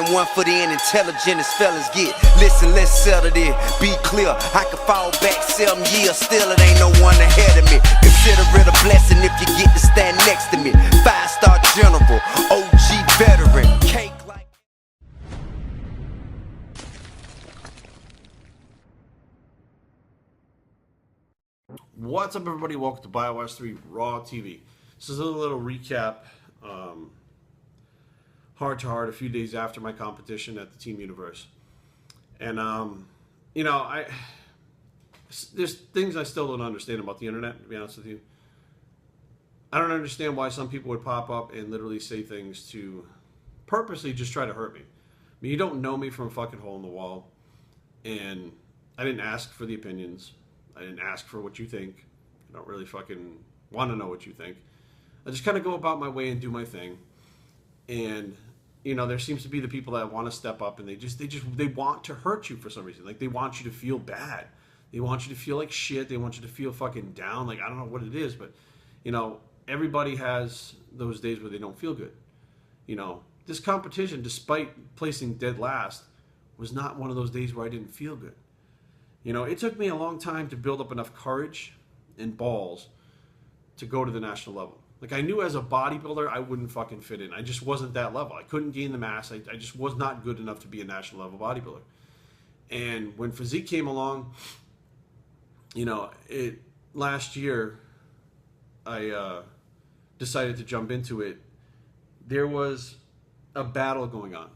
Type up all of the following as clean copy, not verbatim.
and one for the intelligent as fellas get. Listen, let's settle this. Be clear, I could fall back 7 years, still it ain't no one ahead of me. Consider it a blessing if you get to stand next to me. 5-star general, OG veteran, cake like. What's up, everybody? Welcome to BioS3 Raw TV. This is a little recap, heart to heart, a few days after my competition at the Team Universe. And, you know, there's things I still don't understand about the internet, to be honest with you. I don't understand why some people would pop up and literally say things to purposely just try to hurt me. I mean, you don't know me from a fucking hole in the wall, and I didn't ask for the opinions. I didn't ask for what you think. I don't really fucking want to know what you think. I just kind of go about my way and do my thing. And, you know, there seems to be the people that want to step up and they want to hurt you for some reason. Like, they want you to feel bad. They want you to feel like shit. They want you to feel fucking down. Like, I don't know what it is, but, you know, everybody has those days where they don't feel good. You know, this competition, despite placing dead last, was not one of those days where I didn't feel good. You know, it took me a long time to build up enough courage and balls to go to the national level. Like, I knew as a bodybuilder, I wouldn't fucking fit in. I just wasn't that level. I couldn't gain the mass. I just was not good enough to be a national level bodybuilder. And when physique came along, you know, last year, I decided to jump into it. There was a battle going on.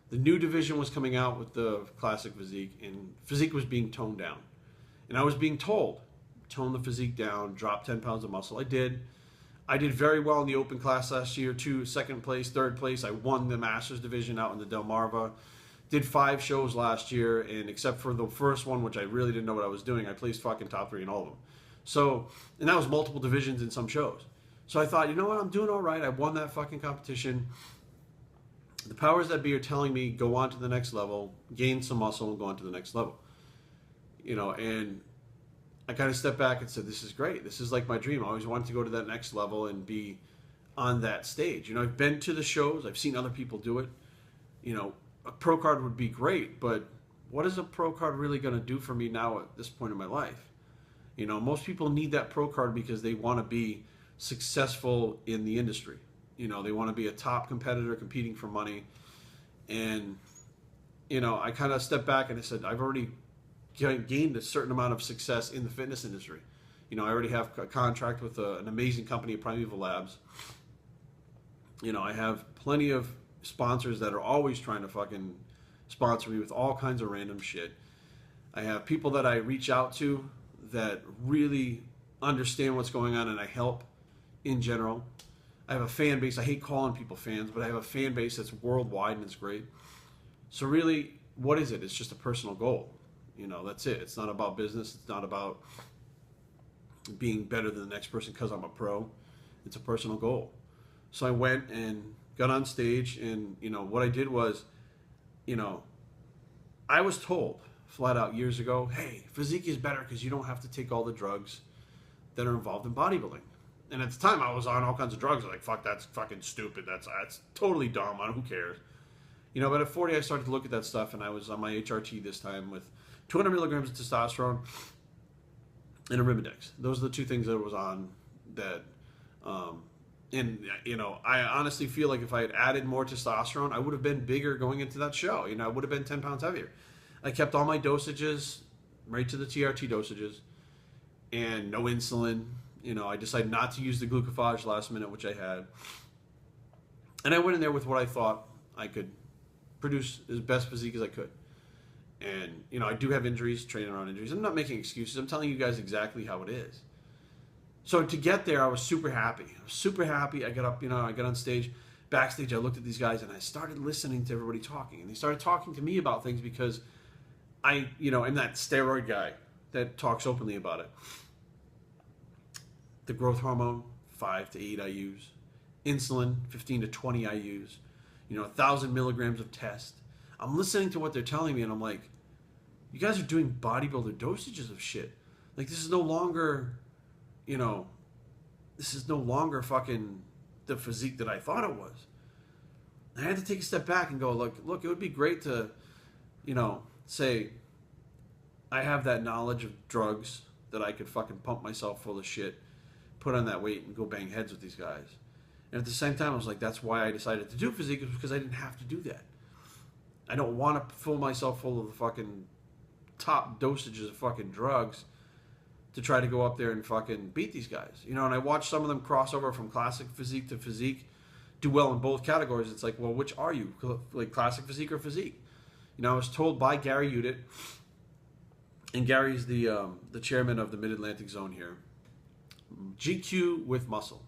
The new division was coming out with the classic physique, and physique was being toned down. And I was being told, tone the physique down, drop 10 pounds of muscle. I did. I did very well in the open class last year, too. Second place, third place. I won the Masters division out in the Delmarva. Did 5 shows last year, and except for the first one, which I really didn't know what I was doing, I placed fucking top 3 in all of them. So, and that was multiple divisions in some shows. So I thought, you know what, I'm doing all right. I won that fucking competition. The powers that be are telling me go on to the next level, gain some muscle, and go on to the next level. You know, and I kind of stepped back and said, this is great. This is like my dream. I always wanted to go to that next level and be on that stage. You know, I've been to the shows. I've seen other people do it. You know, a pro card would be great, but what is a pro card really going to do for me now at this point in my life? You know, most people need that pro card because they want to be successful in the industry. You know, they want to be a top competitor competing for money. And, you know, I kind of stepped back and I said, I've already gained a certain amount of success in the fitness industry. You know, I already have a contract with an amazing company, Primeval Labs. You know, I have plenty of sponsors that are always trying to fucking sponsor me with all kinds of random shit. I have people that I reach out to that really understand what's going on and I help in general. I have a fan base. I hate calling people fans, but I have a fan base that's worldwide and it's great. So really, what is it? It's just a personal goal. You know, that's it. It's not about business. It's not about being better than the next person because I'm a pro. It's a personal goal. So I went and got on stage and, you know, what I did was, you know, I was told flat out years ago, hey, physique is better because you don't have to take all the drugs that are involved in bodybuilding. And at the time, I was on all kinds of drugs. I was like, fuck, that's fucking stupid. That's totally dumb. Who cares? You know, but at 40, I started to look at that stuff, and I was on my HRT this time with 200 milligrams of testosterone and a Ribodex. Those are the 2 things that I was on that, and, you know, I honestly feel like if I had added more testosterone, I would have been bigger going into that show. You know, I would have been 10 pounds heavier. I kept all my dosages right to the TRT dosages and no insulin. You know, I decided not to use the glucophage last minute, which I had. And I went in there with what I thought I could produce as best physique as I could. And, you know, I do have injuries, training around injuries. I'm not making excuses. I'm telling you guys exactly how it is. So to get there, I was super happy. I was super happy. I got up, you know, I got on stage. Backstage, I looked at these guys and I started listening to everybody talking. And they started talking to me about things because I, you know, am that steroid guy that talks openly about it. The growth hormone, 5 to 8 IUs. Insulin, 15 to 20 IUs. You know, 1,000 milligrams of test. I'm listening to what they're telling me, and I'm like, you guys are doing bodybuilder dosages of shit. Like, this is no longer, you know, this is no longer fucking the physique that I thought it was. I had to take a step back and go, look, it would be great to, say I have that knowledge of drugs that I could fucking pump myself full of shit, put on that weight, and go bang heads with these guys. And at the same time, I was like, that's why I decided to do physique, is because I didn't have to do that. I don't want to fill myself full of the fucking top dosages of fucking drugs to try to go up there and fucking beat these guys. And I watched some of them cross over from classic physique to physique, do well in both categories. It's like, well, which are you? Like classic physique or physique? I was told by Gary Udit, and Gary's the chairman of the Mid-Atlantic Zone here, GQ with muscle,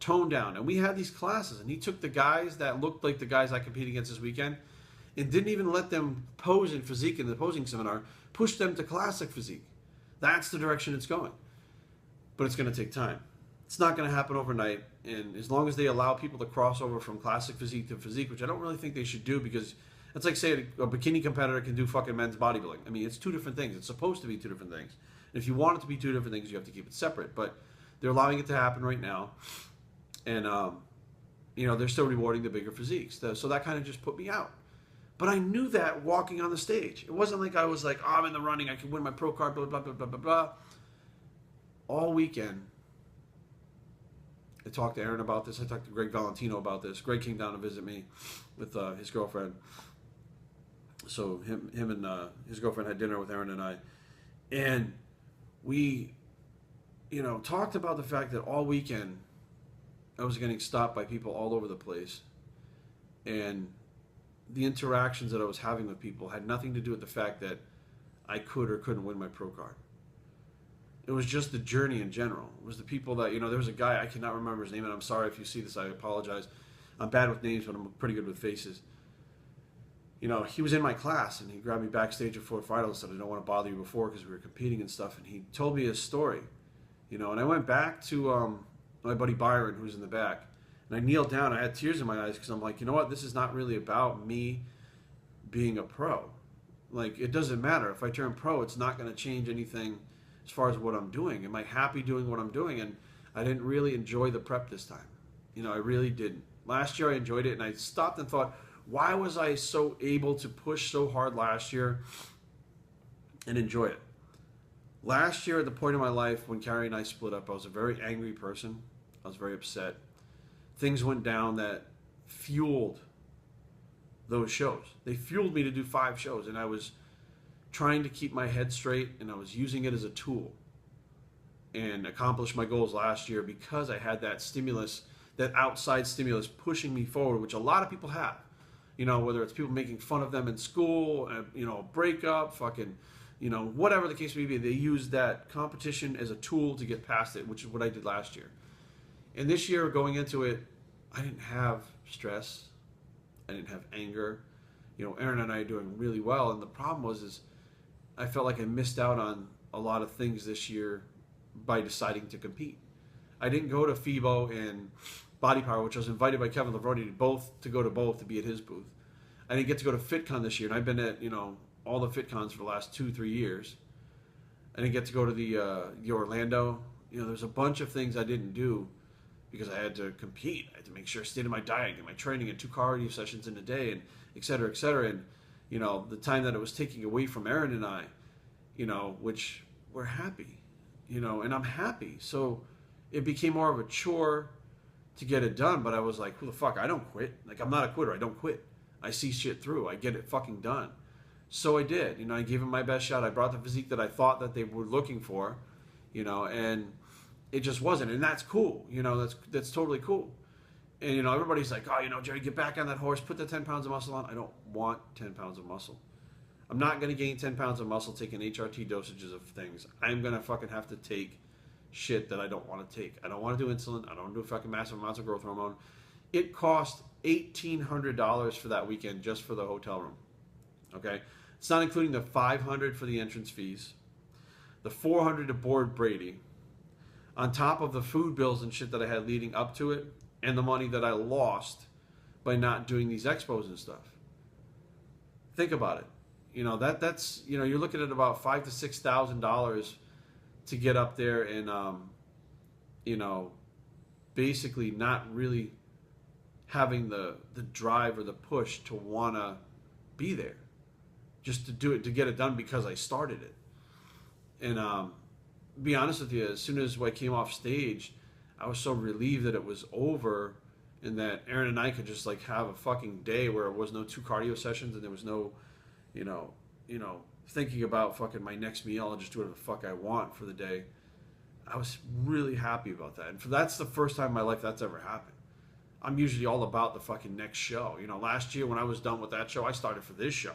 tone down. And we had these classes, and he took the guys that looked like the guys I competed against this weekend and didn't even let them pose in physique in the posing seminar, pushed them to classic physique. That's the direction it's going. But it's going to take time. It's not going to happen overnight. And as long as they allow people to cross over from classic physique to physique, which I don't really think they should do, because it's like saying a bikini competitor can do fucking men's bodybuilding. I mean, it's two different things. It's supposed to be two different things. And if you want it to be two different things, you have to keep it separate. But they're allowing it to happen right now. And, they're still rewarding the bigger physiques. So that kind of just put me out. But I knew that walking on the stage. It wasn't like I was like, oh, I'm in the running, I can win my pro card, blah, blah, blah, blah, blah, blah. All weekend, I talked to Aaron about this. I talked to Greg Valentino about this. Greg came down to visit me with his girlfriend. So him and his girlfriend had dinner with Aaron and I. And we, talked about the fact that all weekend I was getting stopped by people all over the place. And the interactions that I was having with people had nothing to do with the fact that I could or couldn't win my pro card. It was just the journey in general. It was the people that, there was a guy, I cannot remember his name, and I'm sorry if you see this, I apologize. I'm bad with names, but I'm pretty good with faces. He was in my class, and he grabbed me backstage before the final and said, I don't want to bother you before because we were competing and stuff, and he told me his story. And I went back to my buddy Byron, who's in the back, and I kneeled down. I had tears in my eyes because I'm like, you know what? This is not really about me being a pro. Like, it doesn't matter. If I turn pro, it's not going to change anything as far as what I'm doing. Am I happy doing what I'm doing? And I didn't really enjoy the prep this time. I really didn't. Last year I enjoyed it, and I stopped and thought, why was I so able to push so hard last year and enjoy it? Last year, at the point in my life when Carrie and I split up, I was a very angry person. I was very upset. Things went down that fueled those shows. They fueled me to do 5 shows, and I was trying to keep my head straight, and I was using it as a tool and accomplish my goals last year because I had that stimulus, that outside stimulus pushing me forward, which a lot of people have. Whether it's people making fun of them in school, a breakup, fucking, whatever the case may be, they use that competition as a tool to get past it, which is what I did last year. And this year, going into it, I didn't have stress. I didn't have anger. Aaron and I are doing really well. And the problem was I felt like I missed out on a lot of things this year by deciding to compete. I didn't go to FIBO and Body Power, which I was invited by Kevin Lavroni to go to both to be at his booth. I didn't get to go to FitCon this year, and I've been at all the FitCons for the last 2-3 years. I didn't get to go to the Orlando. There's a bunch of things I didn't do because I had to compete. I had to make sure I stayed in my diet, get my training, and 2 cardio sessions in a day, and et cetera, et cetera. And the time that it was taking away from Aaron and I, which we're happy, and I'm happy. So it became more of a chore to get it done, but I was like, who the fuck? I don't quit. Like, I'm not a quitter. I don't quit. I see shit through. I get it fucking done. So I did. I gave him my best shot. I brought the physique that I thought that they were looking for, and it just wasn't. And that's cool. That's totally cool. And, everybody's like, oh, Jerry, get back on that horse. Put the 10 pounds of muscle on. I don't want 10 pounds of muscle. I'm not going to gain 10 pounds of muscle taking HRT dosages of things. I'm going to fucking have to take shit that I don't want to take. I don't want to do insulin. I don't want to do fucking massive amounts of growth hormone. It cost $1,800 for that weekend just for the hotel room. Okay? It's not including the $500 for the entrance fees, the $400 to board Brady, on top of the food bills and shit that I had leading up to it, and the money that I lost by not doing these expos and stuff. Think about it. That's you're looking at about $5,000 to $6,000 to get up there and basically not really having the drive or the push to want to be there, just to do it, to get it done because I started it. And be honest with you, as soon as I came off stage, I was so relieved that it was over, and that Aaron and I could just like have a fucking day where it was no 2 cardio sessions and there was no, you know, thinking about fucking my next meal. I'll just do whatever the fuck I want for the day. I was really happy about that. And that's the first time in my life that's ever happened. I'm usually all about the fucking next show. You know, last year when I was done with that show, I started for this show.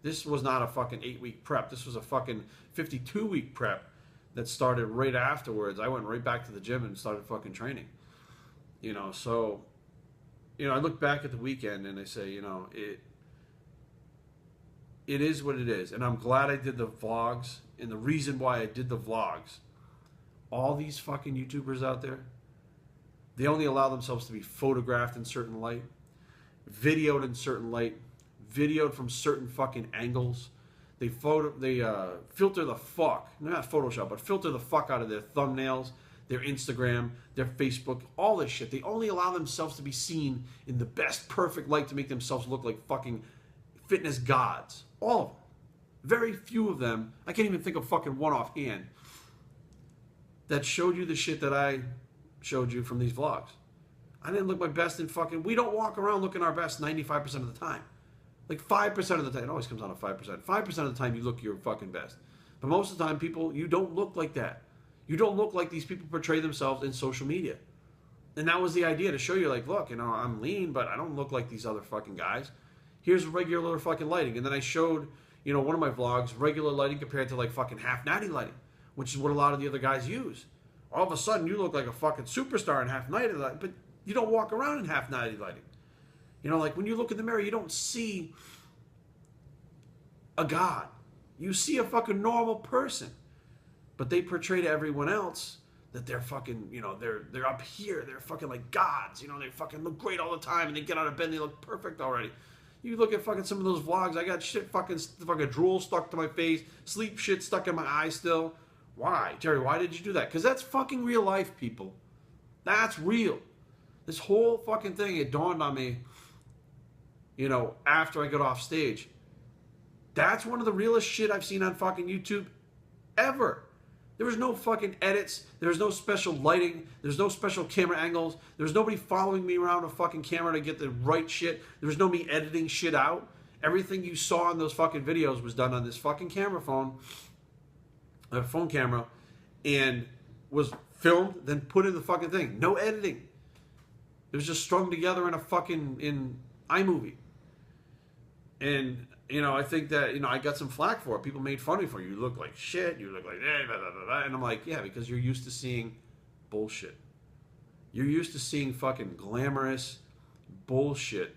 This was not a fucking 8-week prep. This was a fucking 52-week prep that started right afterwards. I went right back to the gym and started fucking training. You know, so, you know, I look back at the weekend and I say, you know, it is what it is. And I'm glad I did the vlogs. And the reason why I did the vlogs, all these fucking YouTubers out there, they only allow themselves to be photographed in certain light, videoed in certain light, videoed from certain fucking angles. They filter the fuck, not Photoshop, but filter the fuck out of their thumbnails, their Instagram, their Facebook, all this shit. They only allow themselves to be seen in the best perfect light to make themselves look like fucking fitness gods. All of them. Very few of them, I can't even think of fucking one offhand, that showed you the shit that I showed you from these vlogs. I didn't look my best in fucking, we don't walk around looking our best 95% of the time. Like 5% of the time, it always comes down to 5%. 5% of the time you look your fucking best. But most of the time, people, you don't look like that. You don't look like these people portray themselves in social media. And that was the idea, to show you, like, look, you know, I'm lean, but I don't look like these other fucking guys. Here's regular fucking lighting. And then I showed, you know, one of my vlogs, regular lighting compared to like fucking half natty lighting, which is what a lot of the other guys use. All of a sudden, you look like a fucking superstar in half natty lighting, but you don't walk around in half natty lighting. You know, like when you look in the mirror, you don't see a god. You see a fucking normal person. But they portray to everyone else that they're fucking, you know, they're up here. They're fucking like gods. You know, they fucking look great all the time, and they get out of bed and they look perfect already. You look at fucking some of those vlogs, I got shit fucking drool stuck to my face, sleep shit stuck in my eye still. Why? Jerry, why did you do that? Because that's fucking real life, people. That's real. This whole fucking thing, it dawned on me, you know, after I got off stage. That's one of the realest shit I've seen on fucking YouTube ever. There was no fucking edits. There was no special lighting. There's no special camera angles. There was nobody following me around a fucking camera to get the right shit. There was no me editing shit out. Everything you saw in those fucking videos was done on this fucking phone camera, and was filmed, then put in the fucking thing. No editing. It was just strung together in a fucking, in iMovie. And, you know, I think that, you know, I got some flack for it. People made fun of me for it. You look like shit. You look like, blah, blah, blah, blah. And I'm like, yeah, because you're used to seeing bullshit. You're used to seeing fucking glamorous bullshit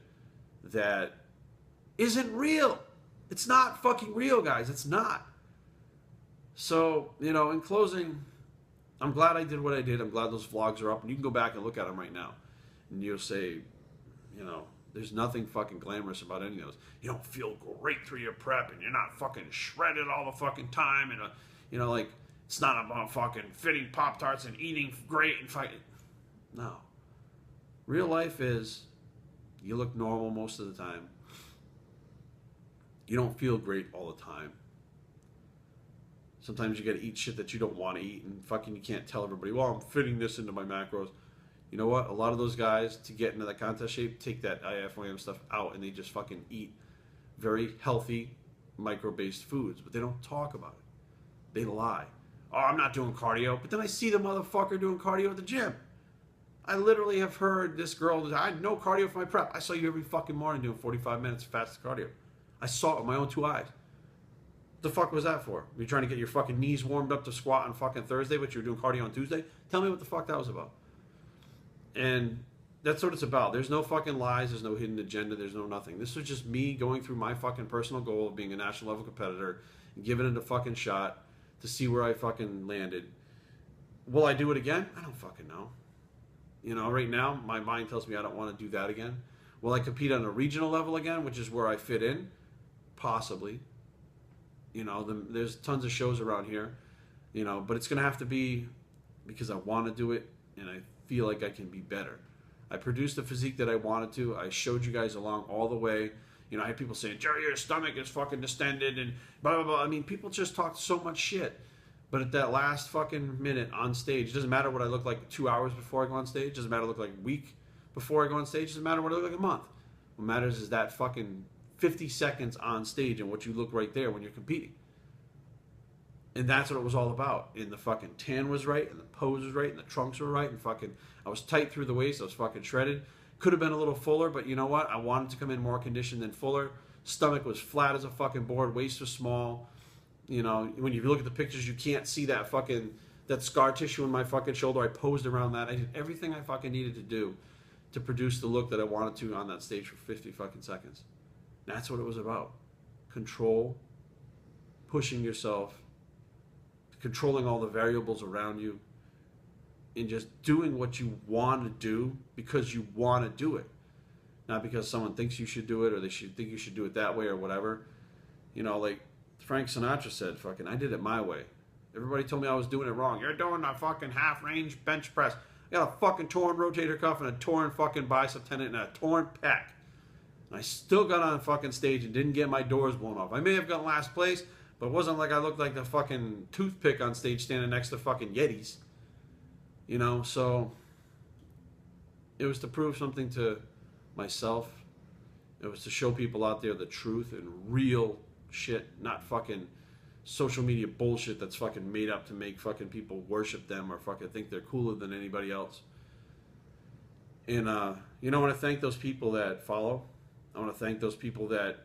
that isn't real. It's not fucking real, guys. It's not. So, you know, in closing, I'm glad I did what I did. I'm glad those vlogs are up. And you can go back and look at them right now. And you'll say, you know, there's nothing fucking glamorous about any of those. You don't feel great through your prep, and you're not fucking shredded all the fucking time. And, you know, like, it's not about fucking fitting Pop-Tarts and eating great and fucking... No. Real life is, you look normal most of the time. You don't feel great all the time. Sometimes you gotta eat shit that you don't want to eat, and fucking you can't tell everybody, well, I'm fitting this into my macros. You know what? A lot of those guys, to get into that contest shape, take that IFYM stuff out, and they just fucking eat very healthy, micro-based foods, but they don't talk about it. They lie. Oh, I'm not doing cardio, but then I see the motherfucker doing cardio at the gym. I literally have heard this girl, I had no cardio for my prep. I saw you every fucking morning doing 45 minutes of fast cardio. I saw it with my own 2 eyes. What the fuck was that for? Were you trying to get your fucking knees warmed up to squat on fucking Thursday, but you were doing cardio on Tuesday? Tell me what the fuck that was about. And that's what it's about. There's no fucking lies. There's no hidden agenda. There's no nothing. This was just me going through my fucking personal goal of being a national level competitor and giving it a fucking shot to see where I fucking landed. Will I do it again? I don't fucking know. You know, right now, my mind tells me I don't want to do that again. Will I compete on a regional level again, which is where I fit in? Possibly. You know, there's tons of shows around here, you know, but it's going to have to be because I want to do it and I feel like I can be better. I produced the physique that I wanted to. I showed you guys along all the way. You know, I had people saying, Jerry, your stomach is fucking distended and blah, blah, blah. I mean, people just talked so much shit. But at that last fucking minute on stage, it doesn't matter what I look like 2 hours before I go on stage. It doesn't matter what I look like a week before I go on stage. It doesn't matter what I look like a month. What matters is that fucking 50 seconds on stage and what you look right there when you're competing. And that's what it was all about. And the fucking tan was right, and the pose was right, and the trunks were right, and fucking I was tight through the waist. I was fucking shredded. Could have been a little fuller, but you know what? I wanted to come in more conditioned than fuller. Stomach was flat as a fucking board. Waist was small. You know, when you look at the pictures, you can't see that fucking, that scar tissue in my fucking shoulder. I posed around that. I did everything I fucking needed to do to produce the look that I wanted to on that stage for 50 fucking seconds. That's what it was about. Control, pushing yourself, controlling all the variables around you, and just doing what you want to do because you want to do it. Not because someone thinks you should do it or they should think you should do it that way or whatever. You know, like Frank Sinatra said, fucking, I did it my way. Everybody told me I was doing it wrong. You're doing a fucking half-range bench press. I got a fucking torn rotator cuff and a torn fucking bicep tendon and a torn pec. And I still got on fucking stage and didn't get my doors blown off. I may have got last place, but it wasn't like I looked like the fucking toothpick on stage standing next to fucking Yetis. You know, so it was to prove something to myself. It was to show people out there the truth and real shit, not fucking social media bullshit that's fucking made up to make fucking people worship them or fucking think they're cooler than anybody else. And, you know, I want to thank those people that follow. I want to thank those people that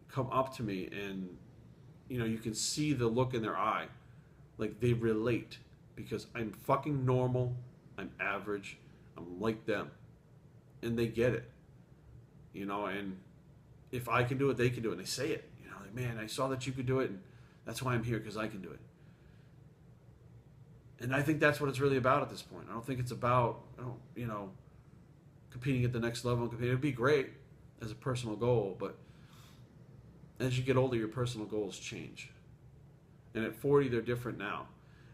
come up to me and, you know, you can see the look in their eye. Like they relate because I'm fucking normal. I'm average. I'm like them. And they get it. You know, and if I can do it, they can do it. And they say it. You know, like, man, I saw that you could do it, and that's why I'm here, because I can do it. And I think that's what it's really about at this point. I don't think it's about, you know, competing at the next level. It would be great as a personal goal, but as you get older, your personal goals change. And at 40, they're different now.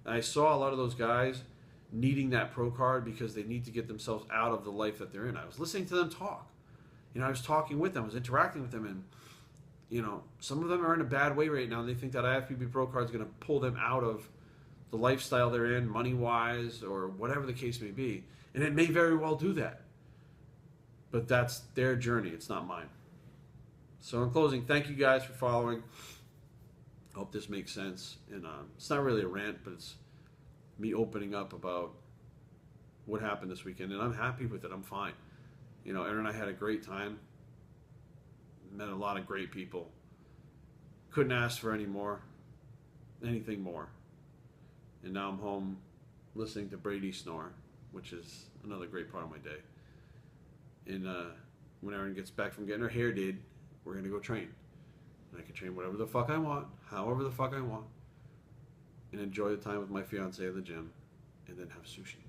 And I saw a lot of those guys needing that pro card because they need to get themselves out of the life that they're in. I was listening to them talk. You know, I was talking with them. I was interacting with them. And, you know, some of them are in a bad way right now. And they think that IFBB pro card is going to pull them out of the lifestyle they're in, money-wise, or whatever the case may be. And it may very well do that. But that's their journey. It's not mine. So in closing, thank you guys for following. I hope this makes sense. And it's not really a rant, but it's me opening up about what happened this weekend. And I'm happy with it. I'm fine. You know, Aaron and I had a great time. Met a lot of great people. Couldn't ask for anything more. And now I'm home listening to Brady snore, which is another great part of my day. And when Erin gets back from getting her hair did, we're going to go train. And I can train whatever the fuck I want, however the fuck I want, and enjoy the time with my fiance at the gym, and then have sushi.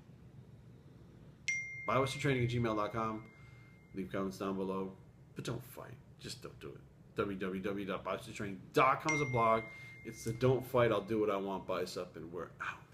bios3training@gmail.com. Leave comments down below, but don't fight. Just don't do it. www.bios3training.com is a blog. It's the don't fight, I'll do what I want bicep, and we're out.